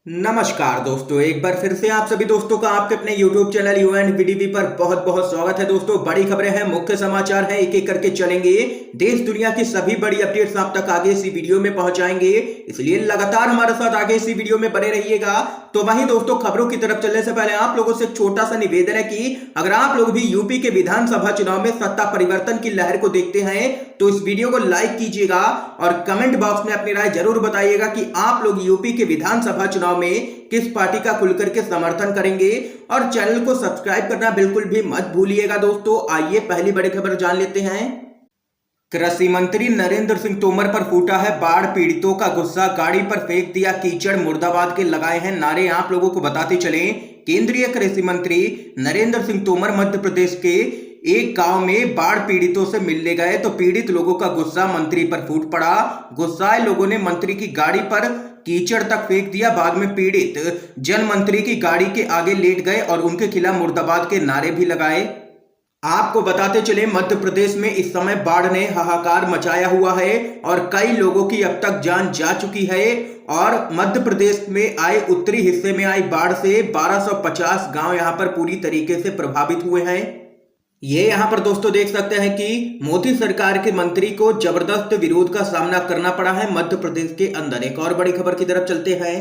नमस्कार दोस्तों, एक बार फिर से आप सभी दोस्तों का आपके अपने YouTube चैनल UNVDB पर बहुत बहुत स्वागत है। दोस्तों, बड़ी खबरें हैं, मुख्य समाचार हैं, एक एक करके चलेंगे। देश दुनिया की सभी बड़ी अपडेट्स आप तक आगे इसी वीडियो में पहुंचाएंगे, इसलिए लगातार हमारे साथ आगे इसी वीडियो में बने रहिएगा। तो वहीं दोस्तों, खबरों की तरफ चलने से पहले आप लोगों से एक छोटा सा निवेदन है कि अगर आप लोग भी यूपी के विधानसभा चुनाव में सत्ता परिवर्तन की लहर को देखते हैं तो इस वीडियो को लाइक कीजिएगा और कमेंट बॉक्स में अपनी राय जरूर बताइएगा कि आप लोग यूपी के विधानसभा चुनाव में किस पार्टी का खुल करके समर्थन करेंगे। और चैनल को सब्सक्राइब करना बिल्कुल भी मत भूलिएगा। दोस्तों, आइए पहली बड़ी खबर जान लेते हैं। कृषि मंत्री नरेंद्र सिंह तोमर पर फूटा है बाढ़ पीड़ितों का गुस्सा, गाड़ी पर फेंक दिया कीचड़, मुर्दाबाद के लगाए हैं नारे। आप लोगों को बताते चले, केंद्रीय कृषि मंत्री नरेंद्र सिंह तोमर मध्य प्रदेश के एक गांव में बाढ़ पीड़ितों से मिलने गए तो पीड़ित लोगों का गुस्सा मंत्री पर फूट पड़ा। गुस्साए लोगों ने मंत्री की गाड़ी पर कीचड़ तक फेंक दिया। बाद में पीड़ित जन मंत्री की गाड़ी के आगे लेट गए और उनके खिलाफ मुर्दाबाद के नारे भी लगाए। आपको बताते चले, मध्य प्रदेश में इस समय बाढ़ ने हाहाकार मचाया हुआ है और कई लोगों की अब तक जान जा चुकी है। और मध्य प्रदेश में आए उत्तरी हिस्से में आई बाढ़ से 1250 गांव यहां पर पूरी तरीके से प्रभावित हुए हैं। ये यहां पर दोस्तों देख सकते हैं कि मोदी सरकार के मंत्री को जबरदस्त विरोध का सामना करना पड़ा है मध्य प्रदेश के अंदर। एक और बड़ी खबर की तरफ चलते हैं।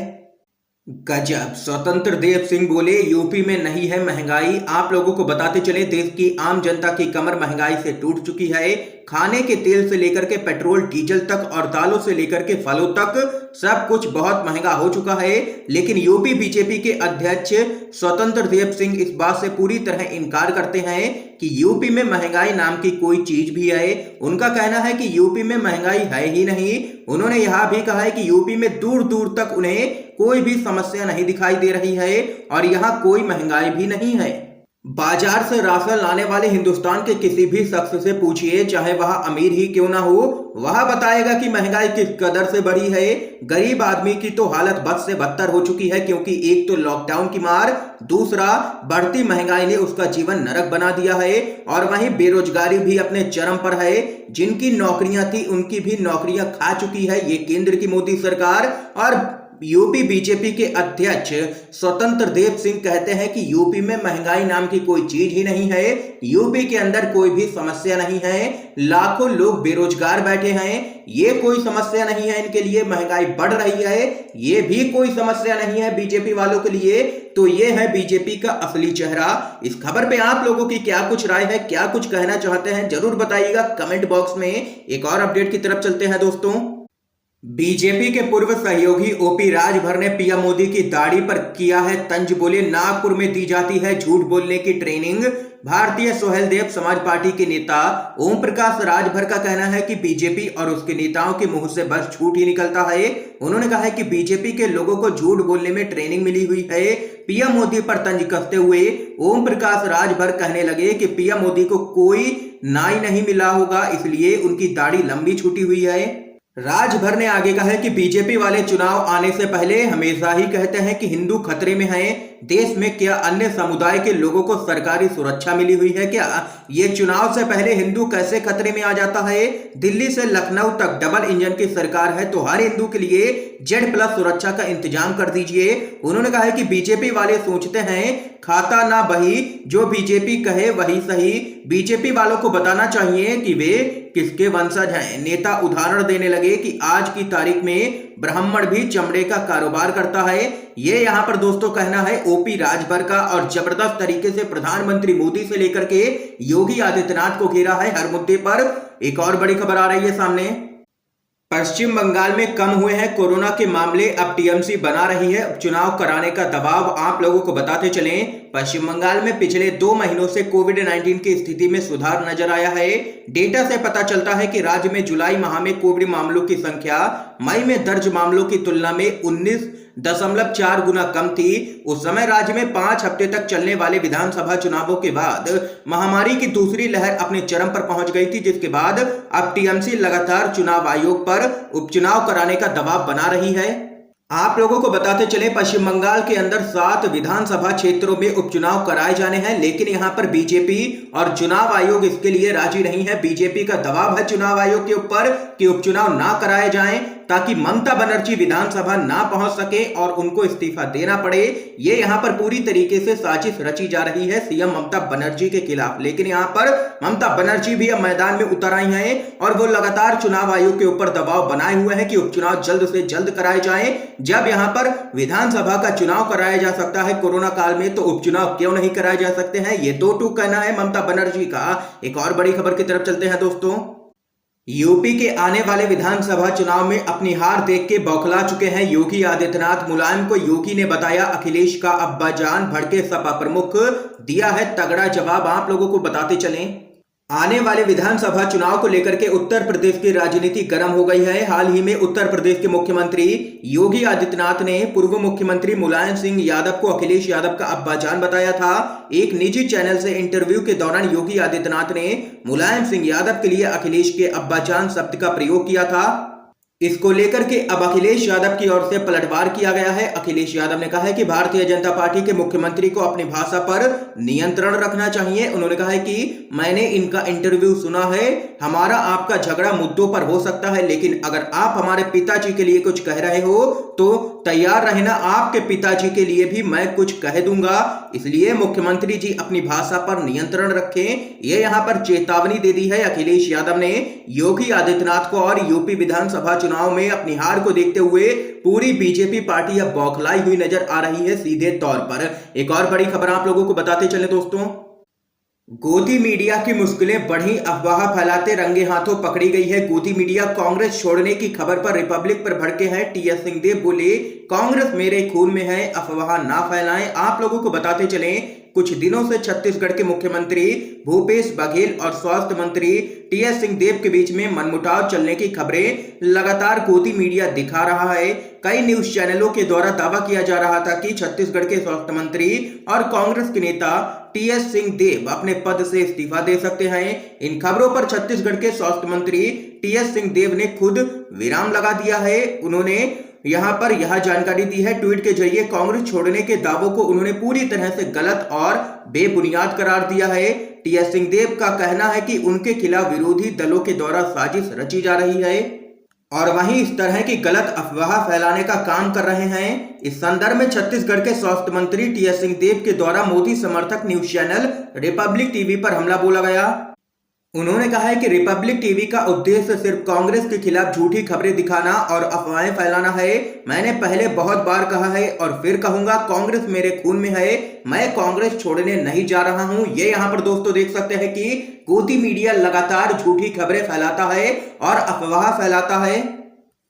गजब, स्वतंत्र देव सिंह बोले यूपी में नहीं है महंगाई। आप लोगों को बताते चले, देश की आम जनता की कमर महंगाई से टूट चुकी है। खाने के तेल से लेकर के पेट्रोल डीजल तक और दालों से लेकर के फलों तक सब कुछ बहुत महंगा हो चुका है। लेकिन यूपी बीजेपी के अध्यक्ष स्वतंत्र देव सिंह इस बात से पूरी तरह इनकार करते हैं कि यूपी में महंगाई नाम की कोई चीज भी है। उनका कहना है कि यूपी में महंगाई है ही नहीं। उन्होंने यह भी कहा है कि यूपी में दूर दूर तक उन्हें कोई भी समस्या नहीं दिखाई दे रही है और यहां कोई महंगाई भी नहीं है। बाजार से राशन लाने वाले हिंदुस्तान के किसी भी शख्स से पूछिए, चाहे वह अमीर ही क्यों ना हो, वह बताएगा कि महंगाई किस कदर से बढ़ी है। गरीब आदमी की तो हालत बद से बदतर हो चुकी है, क्योंकि एक तो लॉकडाउन की मार, दूसरा बढ़ती महंगाई ने उसका जीवन नरक बना दिया है। और वहीं बेरोजगारी भी अपने चरम पर है। जिनकी नौकरियां थी उनकी भी नौकरियां खा चुकी है ये केंद्र की मोदी सरकार। और यूपी बीजेपी के अध्यक्ष स्वतंत्र देव सिंह कहते हैं कि यूपी में महंगाई नाम की कोई चीज ही नहीं है। यूपी के अंदर कोई भी समस्या नहीं है। लाखों लोग बेरोजगार बैठे हैं, ये कोई समस्या नहीं है इनके लिए। महंगाई बढ़ रही है, ये भी कोई समस्या नहीं है बीजेपी वालों के लिए। तो ये है बीजेपी का असली चेहरा। इस खबर पे आप लोगों की क्या कुछ राय है, क्या कुछ कहना चाहते हैं, जरूर बताइएगा कमेंट बॉक्स में। एक और अपडेट की तरफ चलते हैं दोस्तों। बीजेपी के पूर्व सहयोगी ओपी राजभर ने पीएम मोदी की दाढ़ी पर किया है तंज। बोले, नागपुर में दी जाती है झूठ बोलने की ट्रेनिंग। भारतीय सोहेलदेव समाज पार्टी के नेता ओम प्रकाश राजभर का कहना है कि बीजेपी और उसके नेताओं के मुंह से बस झूठ ही निकलता है। उन्होंने कहा है कि बीजेपी के लोगों को झूठ बोलने में ट्रेनिंग मिली हुई है। पीएम मोदी पर तंज कसते हुए ओम प्रकाश राजभर कहने लगे कि पीएम मोदी को कोई नाई नहीं मिला होगा, इसलिए उनकी दाढ़ी लंबी छूटी हुई है। राजभर ने आगे कहा है कि बीजेपी वाले चुनाव आने से पहले हमेशा ही कहते हैं कि हिंदू खतरे में हैं। देश में क्या अन्य समुदाय के लोगों को सरकारी सुरक्षा मिली हुई है क्या? ये चुनाव से पहले हिंदू कैसे खतरे में आ जाता है? दिल्ली से लखनऊ तक डबल इंजन की सरकार है, तो हर हिंदू के लिए Z+ सुरक्षा का इंतजाम कर दीजिए। उन्होंने कहा है कि बीजेपी वाले सोचते हैं खाता ना बही, जो बीजेपी कहे वही सही। बीजेपी वालों को बताना चाहिए कि वे किसके वंशज हैं। नेता उदाहरण देने लगे कि आज की तारीख में ब्राह्मण भी चमड़े का कारोबार करता है। ये यहां पर दोस्तों कहना है ओपी राजभर का। और जबरदस्त तरीके से प्रधानमंत्री मोदी से लेकर के योगी आदित्यनाथ को घेरा है हर मुद्दे पर। एक और बड़ी खबर आ रही है सामने। पश्चिम बंगाल में कम हुए हैं कोरोना के मामले, अब टीएमसी बना रही है चुनाव कराने का दबाव। आप लोगों को बताते चलें, पश्चिम बंगाल में पिछले 2 महीनों से कोविड-19 की स्थिति में सुधार नजर आया है। डेटा से पता चलता है कि राज्य में जुलाई माह में कोविड मामलों की संख्या मई में दर्ज मामलों की तुलना में 19.4 गुना कम थी। उस समय राज्य में 5 हफ्ते तक चलने वाले विधानसभा चुनावों के बाद महामारी की दूसरी लहर अपने चरम पर पहुंच गई थी, जिसके बाद अब टीएमसी लगातार चुनाव आयोग पर उपचुनाव कराने का दबाव बना रही है। आप लोगों को बताते चले, पश्चिम बंगाल के अंदर 7 विधानसभा क्षेत्रों में उपचुनाव कराए जाने हैं, लेकिन यहां पर बीजेपी और चुनाव आयोग इसके लिए राजी नहीं है। बीजेपी का दबाव है चुनाव आयोग के ऊपर कि उपचुनाव ना कराए जाएं। ताकि ममता बनर्जी विधानसभा ना पहुंच सके और उनको इस्तीफा देना पड़े। ये यहाँ पर पूरी तरीके से साजिश रची जा रही है सीएम ममता बनर्जी के खिलाफ। लेकिन यहाँ पर ममता बनर्जी भी अब मैदान में उतर आई हैं और वो लगातार चुनाव आयोग के ऊपर दबाव बनाए हुए हैं कि उपचुनाव जल्द से जल्द कराए जाएं। जब यहाँ पर विधानसभा का चुनाव कराया जा सकता है कोरोना काल में, तो उपचुनाव क्यों नहीं कराए जा सकते हैं? ये दो टूक कहना है ममता बनर्जी का। एक और बड़ी खबर की तरफ चलते हैं दोस्तों। यूपी के आने वाले विधानसभा चुनाव में अपनी हार देख के बौखला चुके हैं योगी आदित्यनाथ। मुलायम को योगी ने बताया अखिलेश का अब्बाजान, भड़के सपा प्रमुख, दिया है तगड़ा जवाब। आप लोगों को बताते चलें, आने वाले विधानसभा चुनाव को लेकर के उत्तर प्रदेश की राजनीति गर्म हो गई है। हाल ही में उत्तर प्रदेश के मुख्यमंत्री योगी आदित्यनाथ ने पूर्व मुख्यमंत्री मुलायम सिंह यादव को अखिलेश यादव का अब्बाजान बताया था। एक निजी चैनल से इंटरव्यू के दौरान योगी आदित्यनाथ ने मुलायम सिंह यादव के लिए अखिलेश के अब्बाजान शब्द का प्रयोग किया था। इसको लेकर के अब अखिलेश यादव की ओर से पलटवार किया गया है। अखिलेश यादव ने कहा है कि भारतीय जनता पार्टी के मुख्यमंत्री को अपनी भाषा पर नियंत्रण रखना चाहिए। उन्होंने कहा है कि मैंने इनका इंटरव्यू सुना है, हमारा आपका झगड़ा मुद्दों पर हो सकता है, लेकिन अगर आप हमारे पिताजी के लिए कुछ कह रहे हो तो तैयार रहना, आपके पिताजी के लिए भी मैं कुछ कह दूंगा। इसलिए मुख्यमंत्री जी अपनी भाषा पर नियंत्रण रखें, ये यहाँ पर चेतावनी दे दी है अखिलेश यादव ने योगी आदित्यनाथ को। और यूपी विधानसभा चुनाव में अपनी हार को देखते हुए पूरी बीजेपी पार्टी अब बौखलाई हुई नजर आ रही है सीधे तौर पर। एक और बड़ी खबर आप लोगों को बताते चले दोस्तों। गोदी मीडिया की मुश्किलें बढ़ी, अफवाह फैलाते रंगे हाथों पकड़ी गई है गोदी मीडिया। कांग्रेस छोड़ने की खबर पर रिपब्लिक पर भड़के हैं टीएस सिंहदेव, बोले कांग्रेस मेरे खून में है, अफवाह ना फैलाएं। आप लोगों को बताते चलें, कुछ दिनों से छत्तीसगढ़ के मुख्यमंत्री भूपेश बघेल और स्वास्थ्य मंत्री टीएस सिंहदेव के बीच में मनमुटाव चलने की खबरें लगातार गोदी मीडिया दिखा रहा है। कई न्यूज चैनलों के द्वारा दावा किया जा रहा था कि छत्तीसगढ़ के स्वास्थ्य मंत्री और कांग्रेस के नेता टीएस सिंहदेव अपने पद से इस्तीफा दे सकते हैं। इन खबरों पर छत्तीसगढ़ के स्वास्थ्य मंत्री टीएस सिंहदेव ने खुद विराम लगा दिया है। उन्होंने यहां पर यह जानकारी दी है ट्वीट के जरिए। कांग्रेस छोड़ने के दावों को उन्होंने पूरी तरह से गलत और बेबुनियाद करार दिया है। टीएस सिंहदेव का कहना है कि उनके खिलाफ विरोधी दलों के द्वारा साजिश रची जा रही है और वहीं इस तरह की गलत अफवाह फैलाने का काम कर रहे हैं। इस संदर्भ में छत्तीसगढ़ के स्वास्थ्य मंत्री टीएस सिंहदेव के द्वारा मोदी समर्थक न्यूज चैनल रिपब्लिक टीवी पर हमला बोला गया। उन्होंने कहा है कि रिपब्लिक टीवी का उद्देश्य सिर्फ कांग्रेस के खिलाफ झूठी खबरें दिखाना और अफवाहें फैलाना है। मैंने पहले बहुत बार कहा है और फिर कहूंगा, कांग्रेस मेरे खून में है, मैं कांग्रेस छोड़ने नहीं जा रहा हूं। ये यहाँ पर दोस्तों देख सकते हैं कि गोदी मीडिया लगातार झूठी खबरें फैलाता है और अफवाह फैलाता है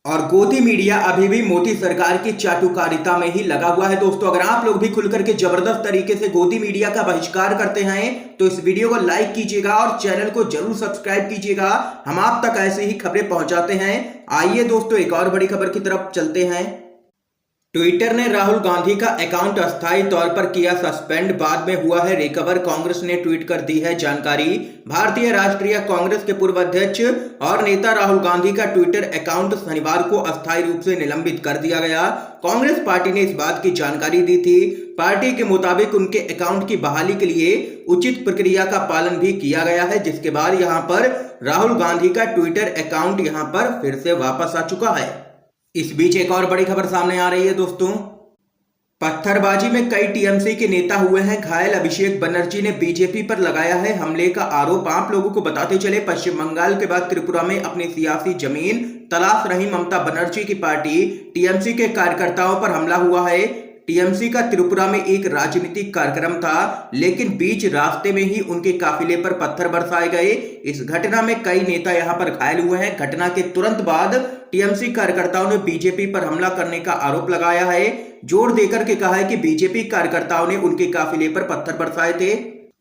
और गोदी मीडिया अभी भी मोदी सरकार की चाटुकारिता में ही लगा हुआ है। दोस्तों अगर आप लोग भी खुल करके जबरदस्त तरीके से गोदी मीडिया का बहिष्कार करते हैं तो इस वीडियो को लाइक कीजिएगा और चैनल को जरूर सब्सक्राइब कीजिएगा। हम आप तक ऐसे ही खबरें पहुंचाते हैं। आइए दोस्तों एक और बड़ी खबर की तरफ चलते हैं। ट्विटर ने राहुल गांधी का अकाउंट अस्थायी तौर पर किया सस्पेंड, बाद में हुआ है रिकवर। कांग्रेस ने ट्वीट कर दी है जानकारी। भारतीय राष्ट्रीय कांग्रेस के पूर्व अध्यक्ष और नेता राहुल गांधी का ट्विटर अकाउंट शनिवार को अस्थायी रूप से निलंबित कर दिया गया। कांग्रेस पार्टी ने इस बात की जानकारी दी थी। पार्टी के मुताबिक उनके अकाउंट की बहाली के लिए उचित प्रक्रिया का पालन भी किया गया है, जिसके बाद यहां पर राहुल गांधी का ट्विटर अकाउंट यहां पर फिर से वापस आ चुका है। इस बीच एक और बड़ी खबर सामने आ रही है दोस्तों। पत्थरबाजी में कई टीएमसी के नेता हुए हैं घायल। अभिषेक बनर्जी ने बीजेपी पर लगाया है हमले का आरोप। आप लोगों को बताते चले, पश्चिम बंगाल के बाद त्रिपुरा में अपनी सियासी जमीन तलाश रही ममता बनर्जी की पार्टी टीएमसी के कार्यकर्ताओं पर हमला हुआ है। टीएमसी का त्रिपुरा में एक राजनीतिक कार्यक्रम था, लेकिन बीच रास्ते में ही उनके काफिले पर पत्थर बरसाए गए। इस घटना में कई नेता यहां पर घायल हुए हैं। घटना के तुरंत बाद टीएमसी कार्यकर्ताओं ने बीजेपी पर हमला करने का आरोप लगाया है। जोर देकर के कहा है कि बीजेपी कार्यकर्ताओं ने उनके काफिले पर पत्थर बरसाए थे।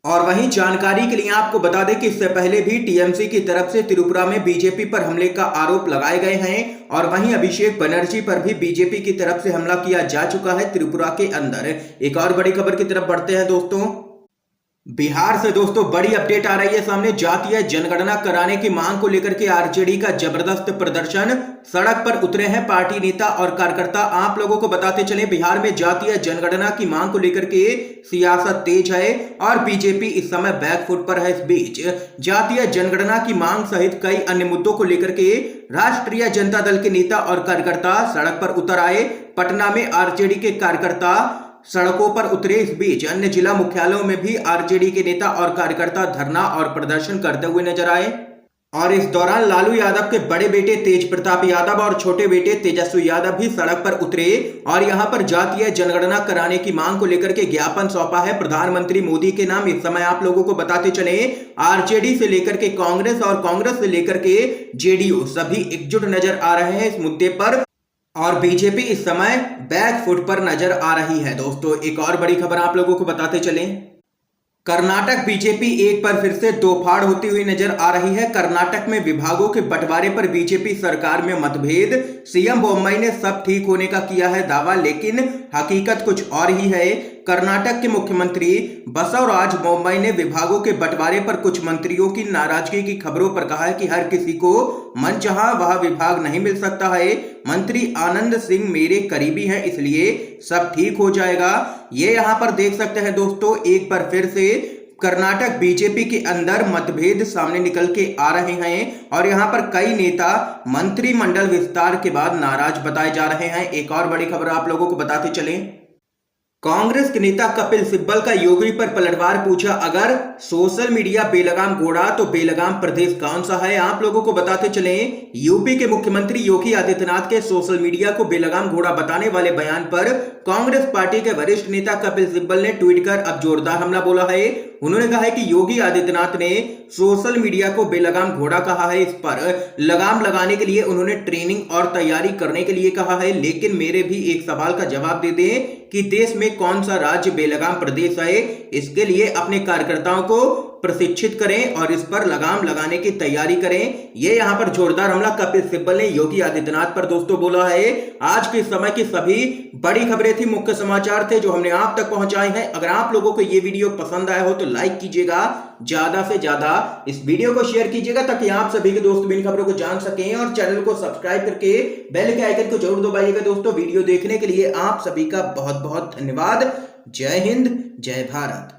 और वहीं जानकारी के लिए आपको बता दें कि इससे पहले भी टीएमसी की तरफ से त्रिपुरा में बीजेपी पर हमले का आरोप लगाए गए हैं और वहीं अभिषेक बनर्जी पर भी बीजेपी की तरफ से हमला किया जा चुका है त्रिपुरा के अंदर। एक और बड़ी खबर की तरफ बढ़ते हैं दोस्तों। बिहार से दोस्तों बड़ी अपडेट आ रही है सामने। जातीय जनगणना कराने की मांग को लेकर के आरजेडी का जबरदस्त प्रदर्शन। सड़क पर उतरे हैं पार्टी नेता और कार्यकर्ता। आप लोगों को बताते चले, बिहार में जातीय जनगणना की मांग को लेकर के सियासत तेज है और बीजेपी इस समय बैकफुट पर है। इस बीच जातीय जनगणना की मांग सहित कई अन्य मुद्दों को लेकर के राष्ट्रीय जनता दल के नेता और कार्यकर्ता सड़क पर उतर आए। पटना में आरजेडी के कार्यकर्ता सड़कों पर उतरे। इस बीच अन्य जिला मुख्यालयों में भी आरजेडी के नेता और कार्यकर्ता धरना और प्रदर्शन करते हुए नजर आए। और इस दौरान लालू यादव के बड़े बेटे तेज प्रताप यादव और छोटे बेटे तेजस्वी यादव भी सड़क पर उतरे और यहां पर जातीय जनगणना कराने की मांग को लेकर के ज्ञापन सौंपा है प्रधानमंत्री मोदी के नाम। इस समय आप लोगों को बताते चले, आरजेडी से लेकर के कांग्रेस और कांग्रेस से लेकर के जेडीयू सभी एकजुट नजर आ रहे हैं इस मुद्दे पर और बीजेपी इस समय बैक फुट पर नजर आ रही है। दोस्तों एक और बड़ी खबर आप लोगों को बताते चलें, कर्नाटक बीजेपी एक बार फिर से दोफाड़ होती हुई नजर आ रही है। कर्नाटक में विभागों के बंटवारे पर बीजेपी सरकार में मतभेद। सीएम बोम्मई ने सब ठीक होने का किया है दावा, लेकिन हकीकत कुछ और ही है। कर्नाटक के मुख्यमंत्री बसवराज बोम्मई ने विभागों के बंटवारे पर कुछ मंत्रियों की नाराजगी की खबरों पर कहा है कि हर किसी को मनचाहा वह विभाग नहीं मिल सकता है। मंत्री आनंद सिंह मेरे करीबी हैं, इसलिए सब ठीक हो जाएगा। ये यहां पर देख सकते हैं दोस्तों, एक बार फिर से कर्नाटक बीजेपी के अंदर मतभेद सामने निकल के आ रहे हैं और यहां पर कई नेता मंत्रिमंडल विस्तार के बाद नाराज बताए जा रहे हैं। एक और बड़ी खबर आप लोगों को बताते चलें, कांग्रेस के नेता कपिल सिब्बल का योगी पर पलटवार। पूछा, अगर सोशल मीडिया बेलगाम घोड़ा तो बेलगाम प्रदेश कौन सा है। आप लोगों को बताते चलें, यूपी के मुख्यमंत्री योगी आदित्यनाथ के सोशल मीडिया को बेलगाम घोड़ा बताने वाले बयान पर कांग्रेस पार्टी के वरिष्ठ नेता कपिल सिब्बल ने ट्वीट कर अब जोरदार हमला बोला है। उन्होंने कहा है कि योगी आदित्यनाथ ने सोशल मीडिया को बेलगाम घोड़ा कहा है। इस पर लगाम लगाने के लिए उन्होंने ट्रेनिंग और तैयारी करने के लिए कहा है, लेकिन मेरे भी एक सवाल का जवाब दे दें कि देश में कौन सा राज्य बेलगाम प्रदेश है। इसके लिए अपने कार्यकर्ताओं को प्रशिक्षित करें और इस पर लगाम लगाने की तैयारी करें। ये यहां पर जोरदार हमला कपिल सिब्बल ने योगी आदित्यनाथ पर दोस्तों बोला है। आज के समय की सभी बड़ी खबरें थी, मुख्य समाचार थे जो हमने आप तक पहुंचाए हैं। अगर आप लोगों को ये वीडियो पसंद आया हो तो लाइक कीजिएगा, ज्यादा से ज्यादा इस वीडियो को शेयर कीजिएगा ताकि आप सभी के दोस्त इन खबरों को जान सकें और चैनल को सब्सक्राइब करके बेल के आइकन को जरूर दबाइएगा। दोस्तों वीडियो देखने के लिए आप सभी का बहुत बहुत धन्यवाद। जय हिंद, जय भारत।